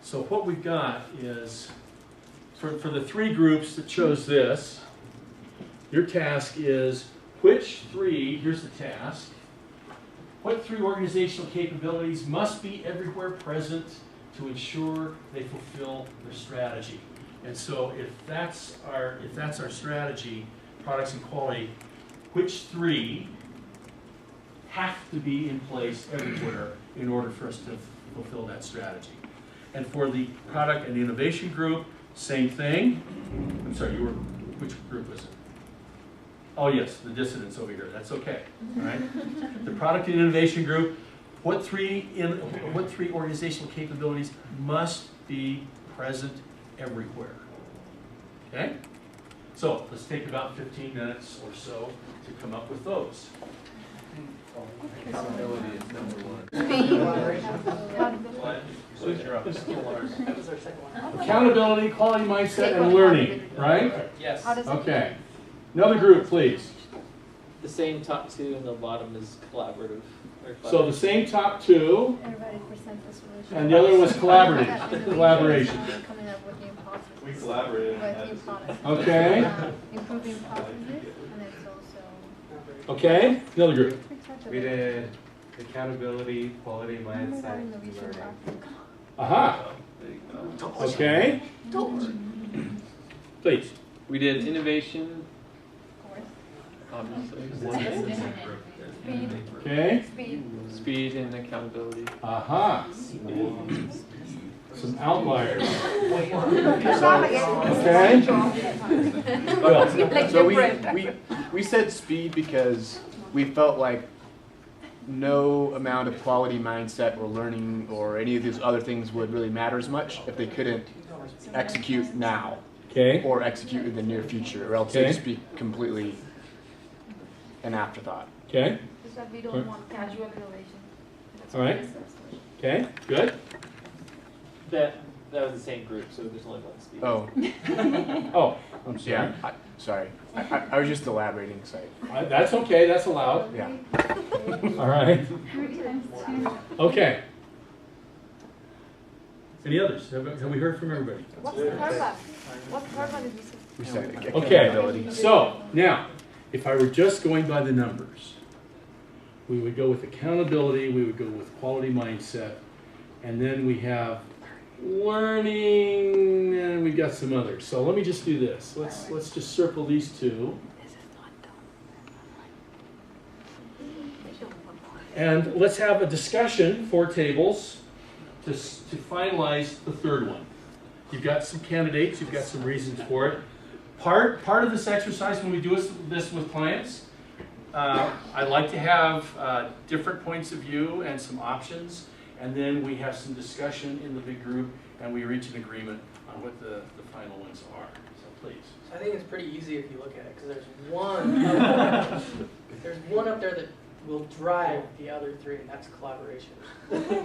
S1: so what we've got is, for the 3 groups that chose this, your task is which 3, here's the task, what 3 organizational capabilities must be everywhere present to ensure they fulfill their strategy. And so if that's our strategy, products and quality, which 3 have to be in place everywhere in order for us to fulfill that strategy? And for the product and innovation group, same thing. I'm sorry, which group was it? Oh yes, the dissidents over here, that's okay, all right? The product and innovation group, what 3 organizational capabilities must be present everywhere? Okay? So let's take about 15 minutes or so to come up with those.
S4: Accountability is number 1.
S9: That was our second one.
S1: Accountability, quality mindset, and learning, right?
S9: Yes.
S1: Okay. Another group, please.
S9: The same top 2 and the bottom is collaborative.
S1: So the same top 2,
S12: Everybody presents a solution.
S1: and the other was collaborative, collaboration.
S12: Coming up with new processes.
S10: We collaborated.
S12: With new products.
S1: Okay.
S12: Improving processes, and it's also.
S1: Okay. Another group.
S3: We did accountability, quality mindset,
S12: Remember
S3: and
S12: the
S3: learning.
S1: Aha. Okay. Please.
S14: We did innovation,
S12: Of
S14: obviously,
S12: Speed.
S1: Okay.
S12: Speed.
S14: speed and accountability.
S1: Aha. Some outliers. Okay.
S2: Well, so we said speed because we felt like no amount of quality mindset or learning or any of these other things would really matter as much if they couldn't execute now.
S1: Okay.
S2: Or execute in the near future, or else
S1: Okay.
S2: it'd just be completely an afterthought.
S1: Okay.
S7: Because we don't want casual innovation. That's
S1: All right.
S7: what it says.
S1: Okay. Good.
S9: That was the same group, so there's only 1 speaker.
S2: Oh,
S1: Oh, I'm sorry.
S2: yeah. Sorry. I was just elaborating. Sorry.
S1: That's okay. That's allowed.
S2: Yeah.
S1: All right.
S12: 3 times 2.
S1: Okay. Any others? Have we heard from everybody?
S7: What's the third one? What third one did you say?
S2: We said
S1: Okay.
S2: accountability.
S1: So now, if I were just going by the numbers, we would go with accountability, we would go with quality mindset, and then we have learning, and we've got some others. So let me just do this. Let's just circle these 2. And let's have a discussion, 4 tables, to finalize the 3rd one. You've got some candidates, you've got some reasons for it. Part of this exercise when we do this with clients, I like to have different points of view and some options, and then we have some discussion in the big group, and we reach an agreement on what the final ones are. So please.
S9: I think it's pretty easy if you look at it, because there's one up there that will drive the other 3, and that's collaboration.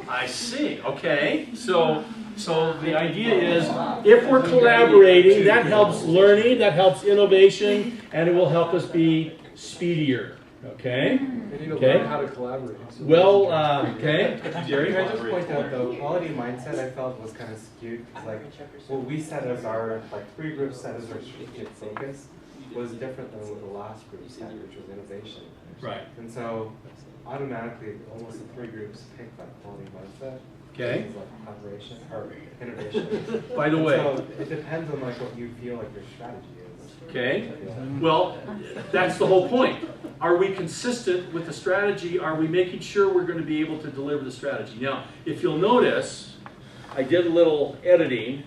S1: I see. Okay. So the idea is, if we're collaborating, that helps learning, that helps innovation, and it will help us be speedier. Okay.
S4: They need to
S1: Okay.
S4: learn how to collaborate.
S1: Well, okay. Jerry.
S3: Can I just point out though, quality mindset I felt was kind of skewed, because like what we set as our, like 3 groups set as our strategic focus was different than what the last group set, which was innovation.
S1: Right.
S3: And so automatically, almost the 3 groups picked that quality mindset.
S1: Okay.
S3: Like collaboration or innovation.
S1: By the way.
S3: So it depends on like what you feel like your strategy is.
S1: Okay. Well, that's the whole point. Are we consistent with the strategy? Are we making sure we're going to be able to deliver the strategy? Now, if you'll notice, I did a little editing.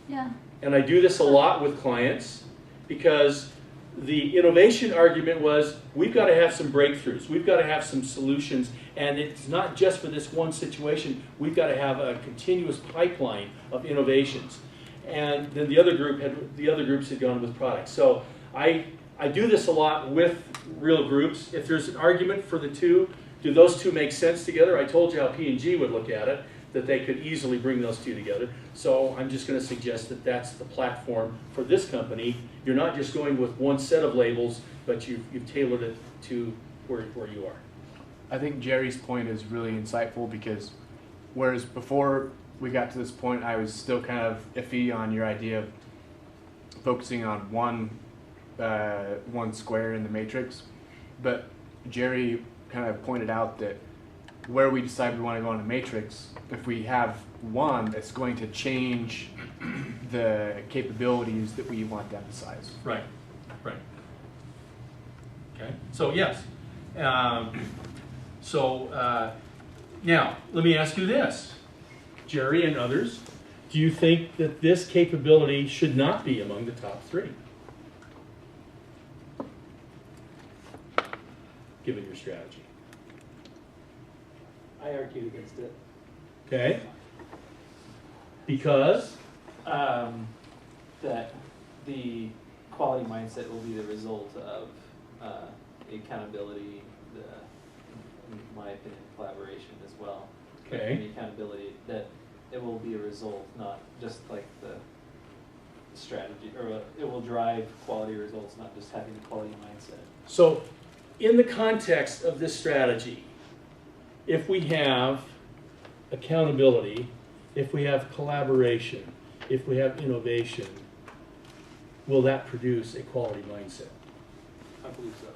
S12: Yeah.
S1: And I do this a lot with clients because the innovation argument was we've got to have some breakthroughs. We've got to have some solutions. And it's not just for this one situation. We've got to have a continuous pipeline of innovations. And then the other groups had gone with products. So I do this a lot with real groups. If there's an argument for the 2, do those 2 make sense together? I told you how P&G would look at it. that they could easily bring those two together. So I'm just going to suggest that that's the platform for this company. You're not just going with one set of labels, but you've tailored it to where you are.
S2: I think Jerry's point is really insightful because whereas before we got to this point, I was still kind of iffy on your idea of focusing on one square in the matrix. But Jerry kind of pointed out that where we decide we want to go on a matrix, if we have one, it's going to change the capabilities that we want to emphasize.
S1: Right, right. Okay, so yes. Now, let me ask you this. Jerry and others, do you think that this capability should not be among the top 3? Given your strategy.
S11: I argued against it.
S1: Okay. Because?
S11: That the quality mindset will be the result of accountability, in my opinion, collaboration as well.
S1: Okay.
S11: The accountability, that it will be a result, not just like the strategy, or it will drive quality results, not just having a quality mindset.
S1: So, in the context of this strategy, if we have accountability, if we have collaboration, if we have innovation, will that produce a quality mindset?
S11: I believe so.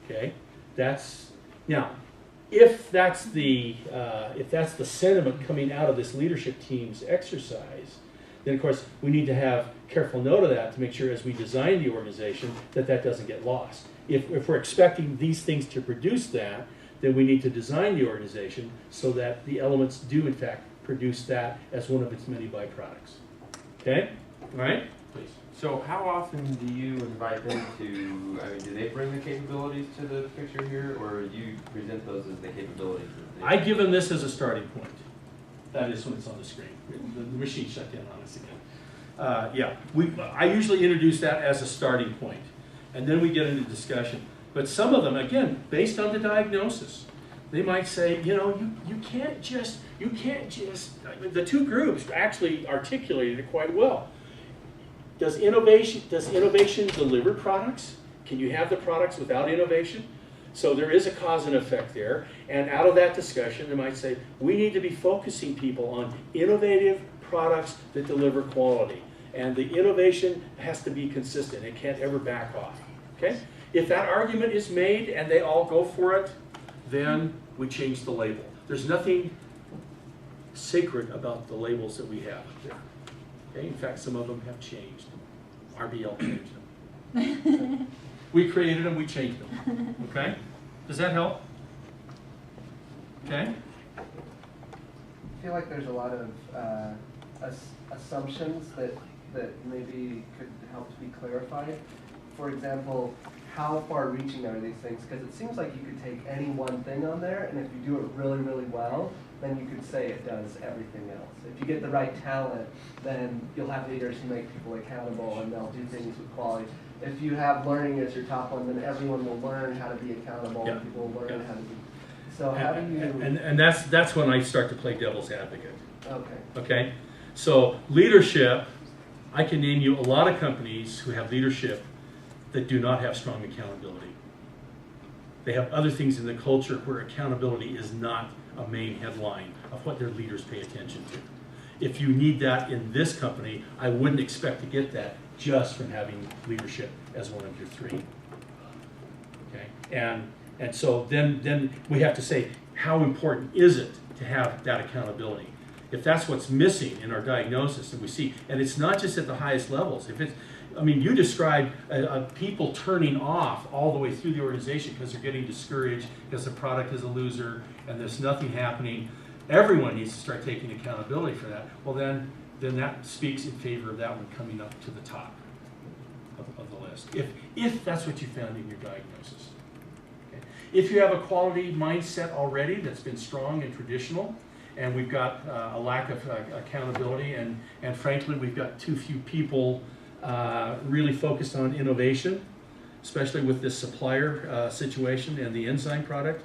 S1: Okay, now, if that's the sentiment coming out of this leadership team's exercise, then of course we need to have careful note of that to make sure as we design the organization that doesn't get lost. If we're expecting these things to produce that, then we need to design the organization so that the elements do in fact produce that as one of its many byproducts. Okay? All right? Please.
S3: So how often do you invite them to, do they bring the capabilities to the picture here, or you present those as the capabilities?
S1: I give them this as a starting point. That is when it's on the screen. The machine shut down on us again. I usually introduce that as a starting point, and then we get into discussion. But some of them, again, based on the diagnosis, they might say, you can't just, the two groups actually articulated it quite well. Does innovation deliver products? Can you have the products without innovation? So there is a cause and effect there. And out of that discussion, they might say, we need to be focusing people on innovative products that deliver quality. And the innovation has to be consistent. It can't ever back off. Okay? If that argument is made and they all go for it, then we change the label. There's nothing sacred about the labels that we have there. Okay? In fact, some of them have changed. RBL changed them. We created them, we changed them. Okay? Does that help? Okay?
S4: I feel like there's a lot of assumptions that maybe could help to be clarified. For example, how far-reaching are these things? Because it seems like you could take any one thing on there, and if you do it really, really well, then you could say it does everything else. If you get the right talent, then you'll have leaders who make people accountable, and they'll do things with quality. If you have learning as your top one, then everyone will learn how to be accountable, and people will learn how to be. So how do you...
S1: And that's when I start to play devil's advocate.
S4: Okay.
S1: Okay? So leadership, I can name you a lot of companies who have leadership that do not have strong accountability. They have other things in the culture where accountability is not a main headline of what their leaders pay attention to. If you need that in this company, I wouldn't expect to get that just from having leadership as one of your 3. Okay? And so then we have to say, how important is it to have that accountability? If that's what's missing in our diagnosis that we see, and it's not just at the highest levels. If it's, you described people turning off all the way through the organization because they're getting discouraged, because the product is a loser, and there's nothing happening. Everyone needs to start taking accountability for that. Well, then that speaks in favor of that one coming up to the top of the list. If that's what you found in your diagnosis. Okay. If you have a quality mindset already that's been strong and traditional, and we've got a lack of accountability, and frankly, we've got too few people really focused on innovation, especially with this supplier situation and the enzyme product.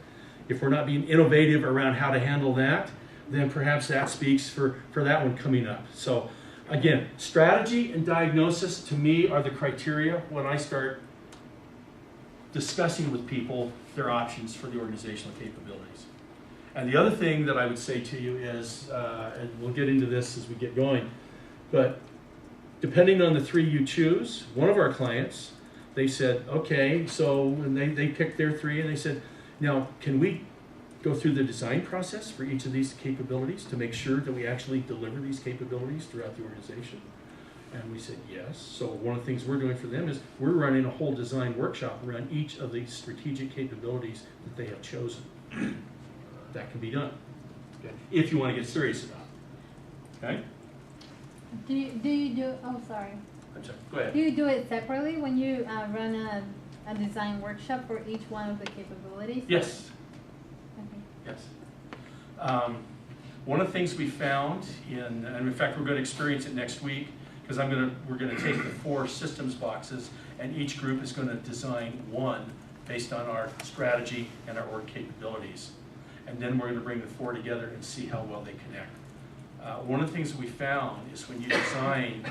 S1: If we're not being innovative around how to handle that, then perhaps that speaks for that one coming up. So again, strategy and diagnosis to me are the criteria when I start discussing with people their options for the organizational capabilities. And the other thing that I would say to you is, and we'll get into this as we get going, but depending on the three you choose, one of our clients, they said, okay, so when they picked their three and they said, now can we go through the design process for each of these capabilities to make sure that we actually deliver these capabilities throughout the organization? And we said yes. So one of the things we're doing for them is we're running a whole design workshop around each of these strategic capabilities that they have chosen. That can be done, okay, if you want to get serious about it. Okay?
S12: Do you do, oh, sorry.
S1: I'm sorry, go ahead.
S12: Do you do it separately when you run a design workshop for each one of the capabilities?
S1: Yes.
S12: Okay.
S1: Yes. One of the things we found and in fact we're going to experience it next week, because we're going to take the 4 systems boxes and each group is going to design one based on our strategy and our org capabilities. And then we're going to bring the 4 together and see how well they connect. One of the things that we found is when you design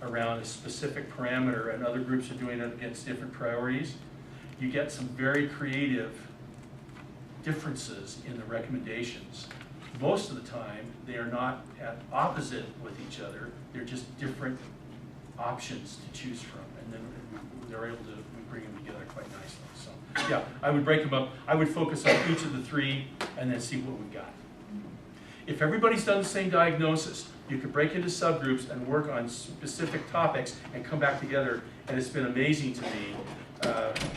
S1: around a specific parameter and other groups are doing it against different priorities, you get some very creative differences in the recommendations. Most of the time, they are not at opposite with each other. They're just different options to choose from. And then they're able to bring them together quite nicely. So yeah, I would break them up. I would focus on each of the 3 and then see what we've got. If everybody's done the same diagnosis, you could break into subgroups and work on specific topics and come back together. And it's been amazing to me,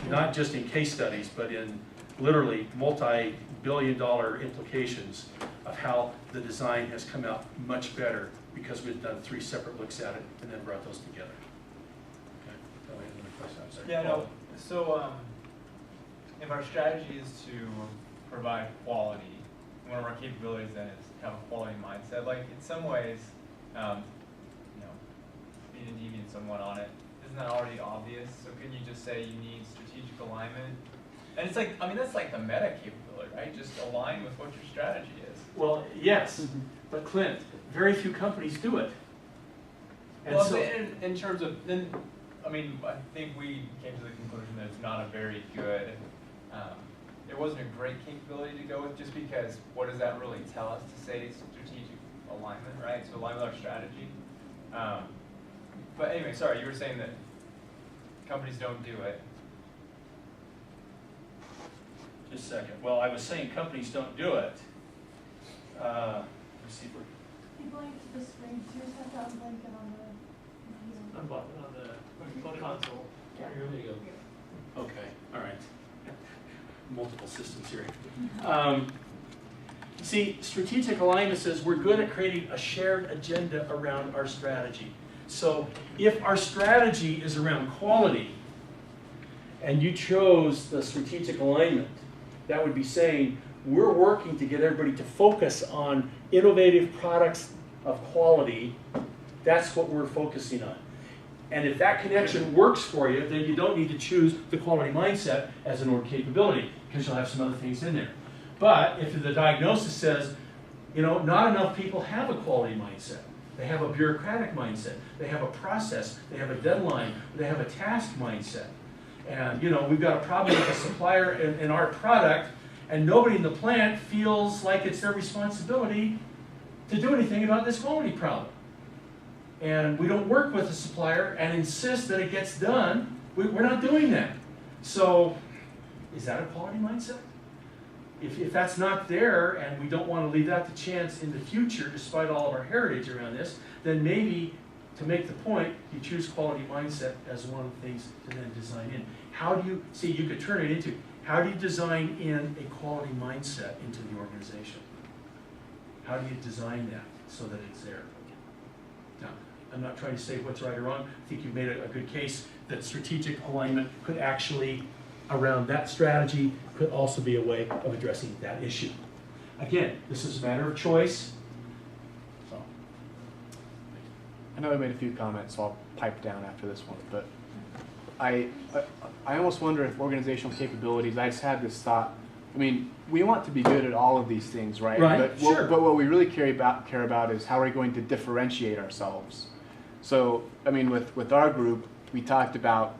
S1: not just in case studies, but in literally multi-billion-dollar implications of how the design has come out much better because we've done 3 separate looks at it and then brought those together. Okay. Go ahead, another question. I'm sorry.
S15: Yeah, no. So if our strategy is to provide quality, one of our capabilities then is to have a quality mindset. Like in some ways, you know, being a deviant somewhat on it, isn't that already obvious? So can you just say you need strategic alignment? And it's like, I mean, that's like the meta capability, right? Just align with what your strategy is.
S1: Well, yes, but Clint, very few companies do it. And
S15: well,
S1: so,
S15: in terms of, then, I mean, I think we came to the conclusion that it's not a very good, it wasn't a great capability to go with, just because what does that really tell us to say strategic alignment, right? So align with our strategy. But anyway, sorry, you were saying that companies don't do it.
S1: just a second. Well, I was saying companies don't do it. Let's see if we're.
S16: You blink to the screen, so you just have to unblink it on the
S9: console.
S16: Yeah.
S9: There you go.
S1: Okay, all right. Multiple systems here. See, strategic alignment says we're good at creating a shared agenda around our strategy. So if our strategy is around quality and you chose the strategic alignment, that would be saying we're working to get everybody to focus on innovative products of quality. That's what we're focusing on. And if that connection works for you, then you don't need to choose the quality mindset as an org capability, because you'll have some other things in there. But if the diagnosis says, you know, not enough people have a quality mindset. They have a bureaucratic mindset. They have a process. They have a deadline. They have a task mindset. And, you know, we've got a problem with a supplier in our product, and nobody in the plant feels like it's their responsibility to do anything about this quality problem. And we don't work with the supplier and insist that it gets done. We're not doing that. So is that a quality mindset? If that's not there and we don't want to leave that to chance in the future, despite all of our heritage around this, then maybe, to make the point, you choose quality mindset as one of the things to then design in. How do you, see, you could turn it into, how do you design in a quality mindset into the organization? How do you design that so that it's there? Now, I'm not trying to say what's right or wrong. I think you've made a good case that strategic alignment could actually, around that strategy, could also be a way of addressing that issue. Again, this is a matter of choice. So.
S2: I know I made a few comments, so I'll pipe down after this one, but I almost wonder if organizational capabilities, I just had this thought I mean, we want to be good at all of these things, right?
S1: Right,
S2: But
S1: sure.
S2: but what we really care about is how we're going to differentiate ourselves. So, I mean, with our group, we talked about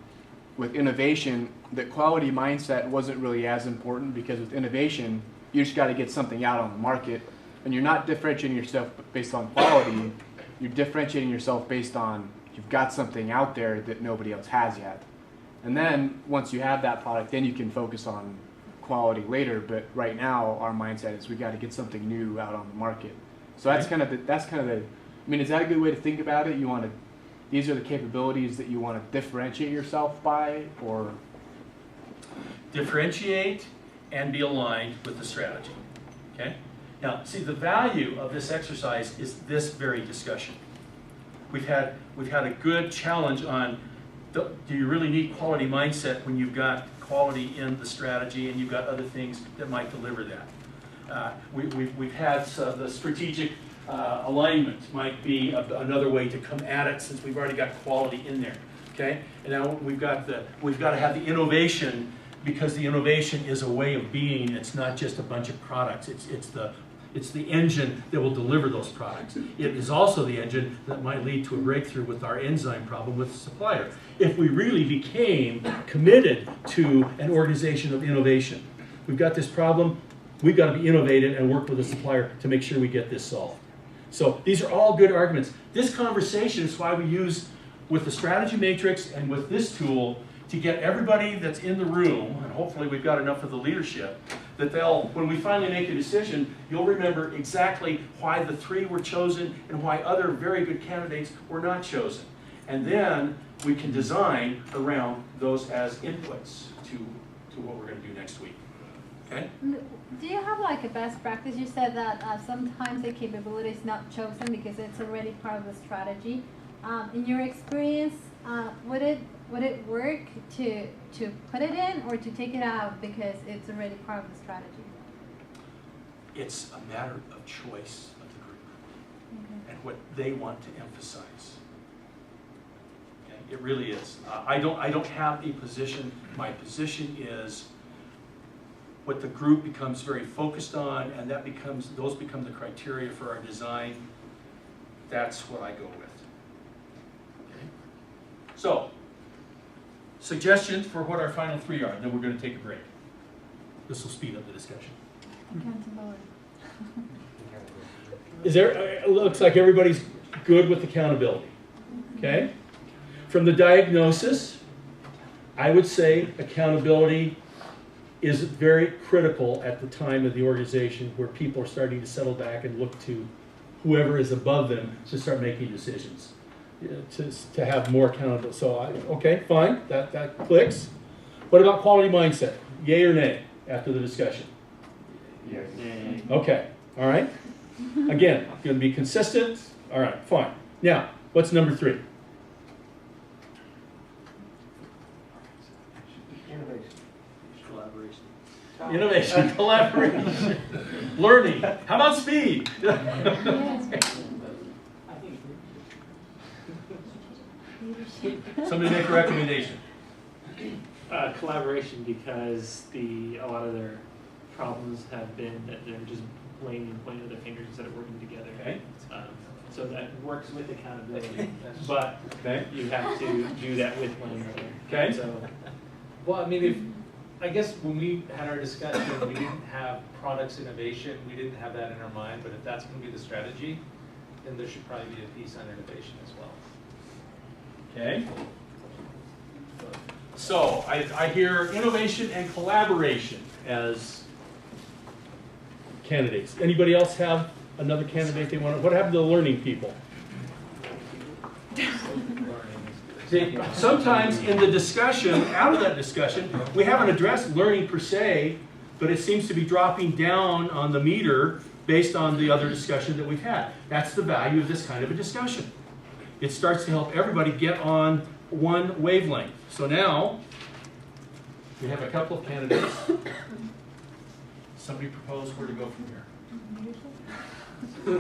S2: with innovation, that quality mindset wasn't really as important because with innovation, you just got to get something out on the market, and you're not differentiating yourself based on quality. You're differentiating yourself based on you've got something out there that nobody else has yet. And then once you have that product, then you can focus on quality later. But right now, our mindset is we got to get something new out on the market. So that's kind of the. I mean, is that a good way to think about it? You want to. These are the capabilities that you want to differentiate yourself by, or
S1: differentiate and be aligned with the strategy. Okay. Now, see, the value of this exercise is this very discussion. We've had a good challenge on, do you really need quality mindset when you've got quality in the strategy and you've got other things that might deliver that? We've had the strategic alignment might be another way to come at it since we've already got quality in there. Okay, and now we've got to have the innovation, because the innovation is a way of being. It's not just a bunch of products. It's the engine that will deliver those products. It is also the engine that might lead to a breakthrough with our enzyme problem with the supplier. If we really became committed to an organization of innovation, we've got this problem, we've got to be innovative and work with the supplier to make sure we get this solved. So these are all good arguments. This conversation is why we use, with the strategy matrix and with this tool, to get everybody that's in the room, and hopefully we've got enough of the leadership, that when we finally make a decision, you'll remember exactly why the 3 were chosen and why other very good candidates were not chosen. And then we can design around those as inputs to what we're going to do next week. Okay?
S12: Do you have like a best practice? You said that sometimes the capability is not chosen because it's already part of the strategy. In your experience, would it work to put it in or to take it out because it's already part of the strategy?
S1: It's a matter of choice of the group and what they want to emphasize. Okay? It really is. I don't have a position. My position is what the group becomes very focused on, and those become the criteria for our design. That's what I go with. Okay? So, suggestions for what our final 3 are, and then we're going to take a break. This will speed up the discussion.
S12: Accountability.
S1: It looks like everybody's good with accountability. Okay? From the diagnosis, I would say accountability is very critical at the time of the organization where people are starting to settle back and look to whoever is above them to start making decisions, to have more accountable. So, okay, fine, that clicks. What about quality mindset? Yay or nay after the discussion?
S3: Yes.
S1: Okay, all right. Again, going to be consistent. All right, fine. Now, what's number 3? Innovation, collaboration, learning. How about speed? Somebody make a recommendation.
S11: Collaboration, because a lot of their problems have been that they're just pointing their fingers instead of working together.
S1: Okay.
S11: So that works with accountability, but you have to do that with one another.
S1: Okay.
S11: So,
S17: well, I mean, I guess when we had our discussion, we didn't have products innovation. We didn't have that in our mind. But if that's going to be the strategy, then there should probably be a piece on innovation as well.
S1: Okay. So I hear innovation and collaboration as candidates. Anybody else have another candidate they want? What happened to the learning people? See, sometimes in the discussion, out of that discussion, we haven't addressed learning per se, but it seems to be dropping down on the meter based on the other discussion that we've had. That's the value of this kind of a discussion. It starts to help everybody get on one wavelength. So now, we have a couple of candidates. Somebody propose where to go from here.
S4: We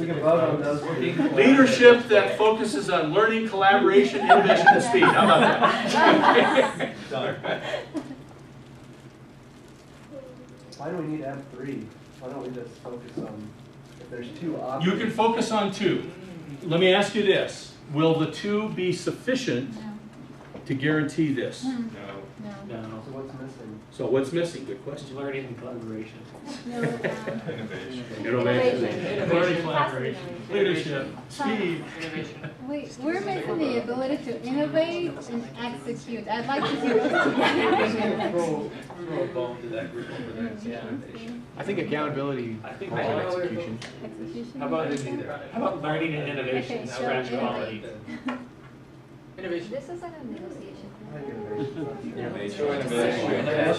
S4: can vote on those.
S1: Leadership that focuses on learning, collaboration, innovation, and speed. How about that? time.
S4: Why do we need to have 3? Why don't we just focus on, if there's 2 options?
S1: You can focus on 2. Let me ask you this. Will the 2 be sufficient to guarantee this?
S12: Hmm.
S11: No.
S4: So what's missing?
S1: So what's missing? Good question.
S11: Learning and collaboration.
S12: No,
S10: Innovation.
S1: Innovation.
S11: Learning, collaboration.
S1: Leadership. Speed.
S12: we're missing the ability to innovate and execute. I'd like to see those together.
S11: Throw a bone to that group over there and say innovation.
S2: I think accountability
S11: I think
S2: calls for execution.
S12: Execution.
S11: How about learning and innovation,
S12: Okay,
S11: scratch
S12: so
S11: quality?
S9: Innovation.
S7: This is like a negotiation.
S4: I think innovation's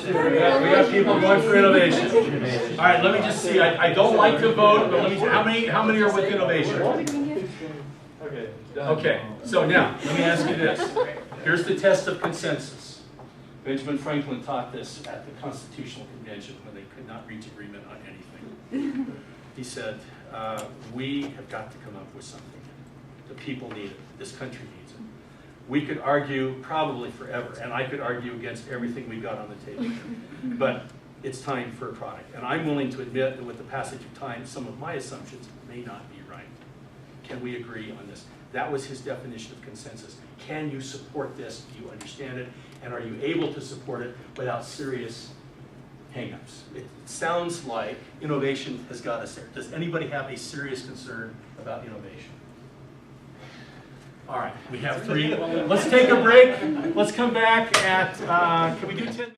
S1: We got people going for innovation. All right, let me just see. I don't like to vote, but let me. How many are with innovation?
S13: Okay.
S1: Okay. So now let me ask you this. Here's the test of consensus. Benjamin Franklin taught this at the Constitutional Convention when they could not reach agreement on anything. He said, "We have got to come up with something. The people need it. This country needs it." We could argue probably forever, and I could argue against everything we got on the table. But it's time for a product. And I'm willing to admit that with the passage of time, some of my assumptions may not be right. Can we agree on this? That was his definition of consensus. Can you support this? Do you understand it? And are you able to support it without serious hang-ups? It sounds like innovation has got us there. Does anybody have a serious concern about innovation? All right, we have 3. Let's take a break. Let's come back at, can we do 10?